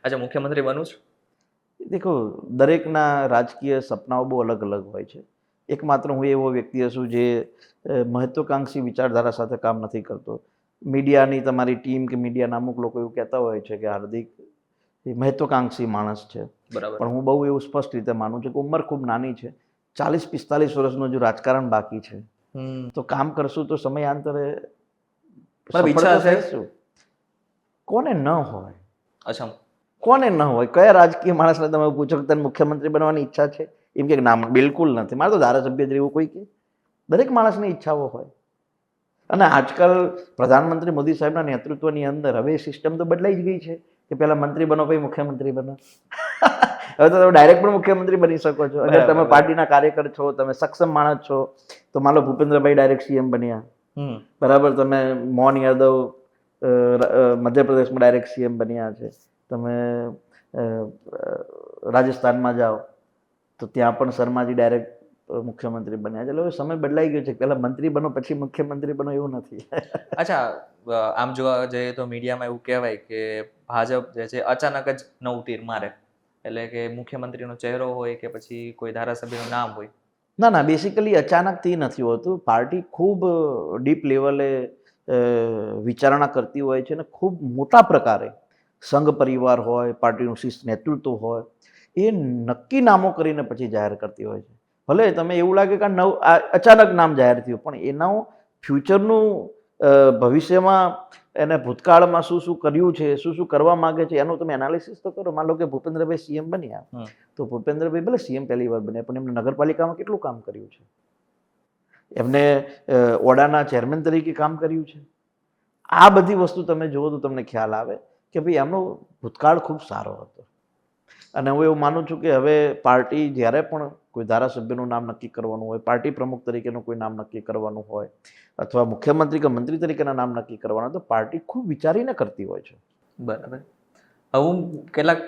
अच्छा, मुख्यमंत्री बनूं છું? દેખો, દરેકના રાજકીય સપનાઓ બહુ અલગ અલગ હોય છે. એકમાત્ર હું એવો વ્યક્તિ છું જે મહત્વાકાંક્ષી વિચારધારા સાથે કામ નથી કરતો. મીડિયાની તમારી ટીમ કે મીડિયાના અમુક લોકો એવું કહેતા હોય છે કે હાર્દિક એ મહત્વાકાંક્ષી માણસ છે. બરાબર. પણ હું બહુ એવું સ્પષ્ટ રીતે માનું છું કે ઉંમર ખૂબ નાની છે. 40-45 વર્ષનું જો રાજકારણ બાકી છે, તો કામ કરશું તો સમયાંતરે મતલબ ઈચ્છા સફળ તો છે? થઈશું. કોને ન હોય? અચ્છા. કોને ન હોય? કયા રાજકીય માણસને તમે પૂછો કે તને મુખ્યમંત્રી બનવાની ઈચ્છા છે? એમ કે ના, બિલકુલ નથી. મારે તો ધારાસભ્ય જેવું કોઈ કે દરેક માણસની ઈચ્છાઓ હોય. અને આજકાલ પ્રધાનમંત્રી મોદી સાહેબના નેતૃત્વની અંદર હવે સિસ્ટમ તો બદલાઈ જ ગઈ છે કે પહેલા મંત્રી બનો પછી મુખ્યમંત્રી બનો. હવે તો તમે ડાયરેક્ટ પણ મુખ્યમંત્રી બની શકો છો. અગર તમે પાર્ટીના કાર્યકર છો, તમે સક્ષમ માણસ છો, તો માનો ભૂપેન્દ્રભાઈ ડાયરેક્ટ સીએમ બન્યા. બરાબર. તમે મોહન યાદવ મધ્યપ્રદેશમાં ડાયરેક્ટ સીએમ બન્યા છે. તમે રાજસ્થાનમાં જાઓ તો ત્યાં પણ શર્માજી ડાયરેક્ટ મુખ્યમંત્રી બન્યા છે. એટલે સમય બદલાઈ ગયો છે. પહેલા મંત્રી બનો પછી મુખ્યમંત્રી બનો એવું નથી. અચ્છા, આમ જોવા જઈએ તો મીડિયામાં એવું કહેવાય કે ભાજપ જે છે અચાનક જ નવું તીર મારે, એટલે કે મુખ્યમંત્રીનો ચહેરો હોય કે પછી કોઈ ધારાસભ્યનું નામ હોય. ના ના, બેસિકલી અચાનકથી નથી હોતું. પાર્ટી ખૂબ ડીપ લેવલે વિચારણા કરતી હોય છે અને ખૂબ મોટા પ્રકારે સંઘ પરિવાર હોય, પાર્ટીનું શીર્ષ નેતૃત્વ હોય, એ નક્કી નામો કરીને પછી જાહેર કરતી હોય છે. ભલે તમે એવું લાગે કે અચાનક નામ જાહેર થયું, પણ એનો ફ્યુચરનું ભવિષ્યમાં એને ભૂતકાળમાં શું શું કર્યું છે, શું શું કરવા માંગે છે, એનું તમે એનાલિસિસ તો કરો. માન લો કે ભૂપેન્દ્રભાઈ સીએમ બન્યા, તો ભૂપેન્દ્રભાઈ ભલે સીએમ પહેલી વાર બન્યા, પણ એમને નગરપાલિકામાં કેટલું કામ કર્યું છે? એમને ઓડાના ચેરમેન તરીકે કામ કર્યું છે. આ બધી વસ્તુ તમે જુઓ તો તમને ખ્યાલ આવે કે ભાઈ એમનો ભૂતકાળ ખૂબ સારો હતો. અને હું એવું માનું છું કે હવે પાર્ટી જ્યારે પણ કોઈ ધારાસભ્યનું નામ નક્કી કરવાનું હોય, પાર્ટી પ્રમુખ તરીકેનું કોઈ નામ નક્કી કરવાનું હોય, અથવા મુખ્યમંત્રી કે મંત્રી તરીકેના નામ નક્કી કરવાના, તો પાર્ટી ખૂબ વિચારીને કરતી હોય છે. બરાબર. હવે હું કેટલાક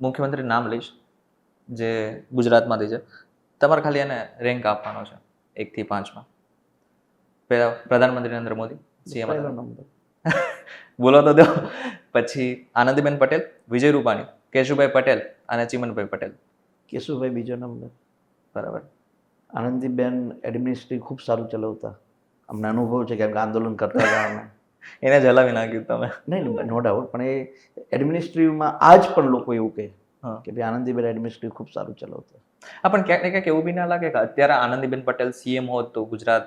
મુખ્યમંત્રી નામ લઈશ જે ગુજરાતમાંથી છે. તમારે ખાલી એને રેન્ક આપવાનો છે 1 થી 5માં. પહેલા પ્રધાનમંત્રી નરેન્દ્ર મોદી, સીએમ બોલો તો દો. પછી આનંદીબેન પટેલ, વિજય રૂપાણી, કેશુભાઈ પટેલ અને ચિમનભાઈ પટેલ. કેશુભાઈ બીજો નંબર. બરાબર. આનંદીબેન એડમિનિસ્ટ્રેટિવ ખૂબ સારું ચલાવતા. અમને અનુભવ છે, કેમ કે આંદોલન કરતા હતા અમે. એને જ હલાવી નાખ્યું તમે. નહીં, નો ડાઉટ. પણ એ એડમિનિસ્ટ્રેટિવમાં આજ પણ લોકો એવું કહે કે ભાઈ આનંદીબેન એડમિનિસ્ટ્રેટિવ ખૂબ સારું ચલાવતા. હા, પણ ક્યાંક ને ક્યાંક એવું બી ના લાગે કે અત્યારે આનંદીબેન પટેલ સીએમ હોત તો ગુજરાત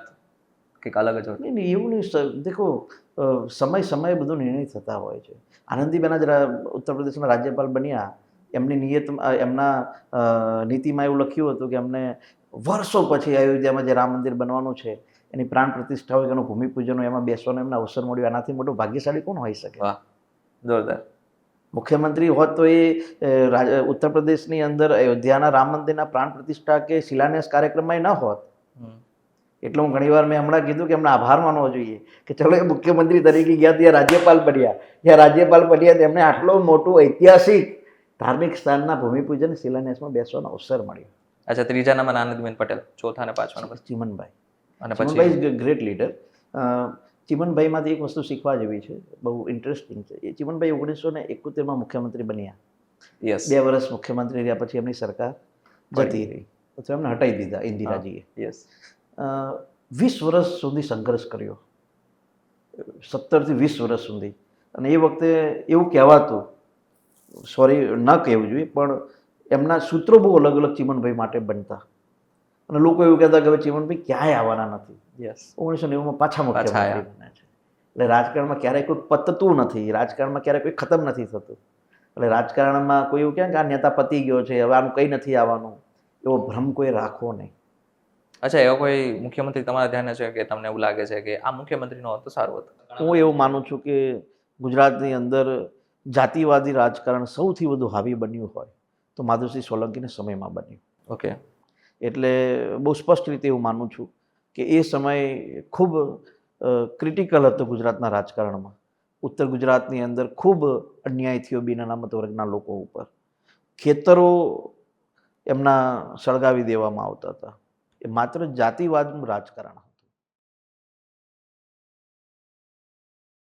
કંઈક અલગ જ હોત? નહીં, એવું નહીં. દેખો, સમય બધો નિર્ણય થતા હોય છે. આનંદીબેન જ ઉત્તર પ્રદેશના રાજ્યપાલ બન્યા. એમની એમના નીતિમાં એવું લખ્યું હતું કે અમને વર્ષો પછી અયોધ્યામાં જે રામ મંદિર બનવાનું છે એની પ્રાણ પ્રતિષ્ઠા હોય, એનું ભૂમિપૂજન હોય, એમાં બેસવાનો એમને અવસર મળ્યો. આનાથી મોટો ભાગ્યશાળી કોણ હોઈ શકે? વાહ, જોરદાર. મુખ્યમંત્રી હોત તો એ ઉત્તર પ્રદેશની અંદર અયોધ્યાના રામ મંદિરના પ્રાણ પ્રતિષ્ઠા કે શિલાન્યાસ કાર્યક્રમમાં ન હોત. એટલે હું ઘણીવાર મેં હમણાં કીધું કે એમને આભાર માનવો જોઈએ કે ચલો એ મુખ્યમંત્રી તરીકે ગયા, ત્યાં રાજ્યપાલ બન્યા. ત્યાં રાજ્યપાલ બન્યા તેમને આટલો મોટું ઐતિહાસિક ધાર્મિક સ્થાનના ભૂમિપૂજન શિલાન્યાસમાં બેસવાનો અવસર મળ્યો. અચ્છા, ત્રીજા નંબર આનંદીબેન પટેલ, ચોથા અને પાંચમા નંબર ચિમનભાઈ. અને ચિમનભાઈ પછી ઇઝ ગ્રેટ લીડર. ચિમનભાઈમાંથી એક વસ્તુ શીખવા જેવી છે, બહુ ઇન્ટરેસ્ટિંગ છે. એ ચિમનભાઈ 1971માં મુખ્યમંત્રી બન્યા. 2 વર્ષ મુખ્યમંત્રી રહ્યા પછી એમની સરકાર જતી રહી, પછી એમને હટાવી દીધા ઇન્દિરાજીએ. 20 વર્ષ સુધી સંઘર્ષ કર્યો, 17 થી 20 વર્ષ સુધી. અને એ વખતે એવું કહેવાતું, સોરી ન કહેવું જોઈએ, પણ એમના સૂત્રો બહુ અલગ અલગ ચિમનભાઈ માટે બનતા. અને લોકો એવું કહેતા કે હવે ચિમનભાઈ ક્યાંય આવવાના નથી. 1990માં પાછા મુખ્યમંત્રી બન્યા છે. એટલે રાજકારણમાં ક્યારેય કોઈ પતતું નથી, રાજકારણમાં ક્યારેય કોઈ ખતમ નથી થતું. એટલે રાજકારણમાં કોઈ એવું કહે કે આ નેતા પતી ગયો છે, હવે આનું કંઈ નથી આવવાનું, એવો ભ્રમ કોઈ રાખવો નહીં. અચ્છા, એવો કોઈ મુખ્યમંત્રી તમારા ધ્યાને છે કે તમને એવું લાગે છે કે આ મુખ્યમંત્રીનો હોત તો સારું હતું? હું એવું માનું છું કે ગુજરાતની અંદર જાતિવાદી રાજકારણ સૌથી વધુ હાવી બન્યું હોય તો માધવસિંહ સોલંકીના સમયમાં બન્યું. ઓકે. એટલે બહુ સ્પષ્ટ રીતે એવું માનું છું કે એ સમય ખૂબ ક્રિટિકલ હતો ગુજરાતના રાજકારણમાં. ઉત્તર ગુજરાતની અંદર ખૂબ અન્યાય થયો બિન અનામત વર્ગના લોકો ઉપર. ખેતરો એમના સળગાવી દેવામાં આવતા હતા. એ માત્ર જાતિવાદનું રાજકારણ.